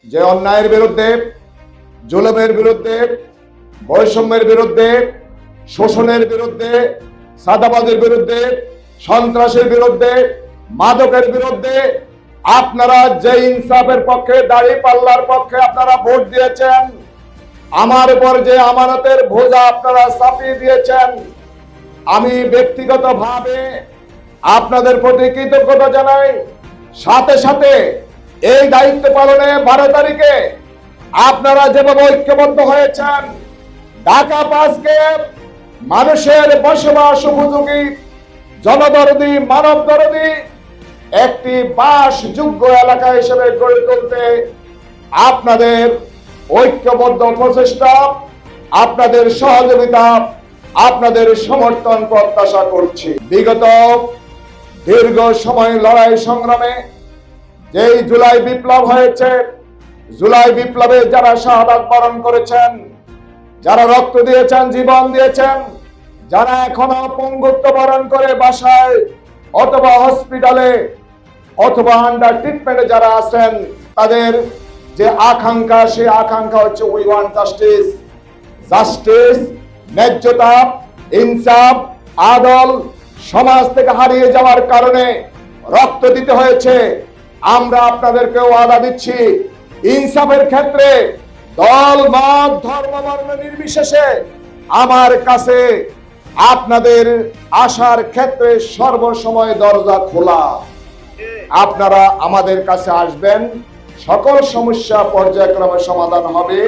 যে অন্যায়ের বিরুদ্ধে, জুলুমের বিরুদ্ধে, বৈষম্যের বিরুদ্ধে, শোষণের বিরুদ্ধে, সাদাবাদের বিরুদ্ধে, সন্ত্রাসের বিরুদ্ধে, মাদকের বিরুদ্ধে আপনারা যে ইনসাফের পক্ষে, দাঁড়িপাল্লার পক্ষে আপনারা ভোট দিয়েছেন, আমার উপর যে আমানতের বোঝা আপনারা চাপিয়ে দিয়েছেন, আমি ব্যক্তিগতভাবে আপনাদের প্রতি কৃতজ্ঞতা জানাই। সাথে সাথে এই দায়িত্ব পালনে 12 তারিখে আপনারা যেভাবে ঐক্যবদ্ধ হয়েছেন, ঢাকা 5কে মানুষের বসবাস উপযোগী, জনদরদী, মানব দরদী একটি বাসযোগ্য এলাকা হিসেবে গড়ে তুলতে আপনাদের ঐক্যবদ্ধ প্রচেষ্টা, আপনাদের সহযোগিতা, আপনাদের সমর্থন প্রত্যাশা করছি। বিগত দীর্ঘ সময় লড়াই সংগ্রামে যেই জুলাই বিপ্লব হয়েছে, জুলাই বিপ্লবে যারা শাহাদাত বরণ করেছেন, যারা রক্ত দিয়েছেন, জীবন দিয়েছেন, যারা এখনো পঙ্গুত্ব বরণ করে বাসায় অথবা হসপিটালে অথবা আন্ডার ট্রিটমেন্টে যারা আছেন, তাদের যে আকাঙ্ক্ষা, সেই আকাঙ্ক্ষা হচ্ছে উই ওয়ান্ট জাস্টিস। জাস্টিস, ন্যায্যতা, ইনসাফ, আদল সমাজ থেকে হারিয়ে যাওয়ার কারণে রক্ত দিতে হয়েছে। আমরা আপনাদেরকে ওয়াদা দিচ্ছি, ইনসাফের ক্ষেত্রে দল, মত, ধর্ম, বর্ণ নির্বিশেষে আমার কাছে আপনাদের আশার ক্ষেত্রে সর্বসময় দরজা খোলা। আপনারা আমাদের কাছে আসবেন, সকল সমস্যা পর্যায়ক্রমে সমাধান হবে।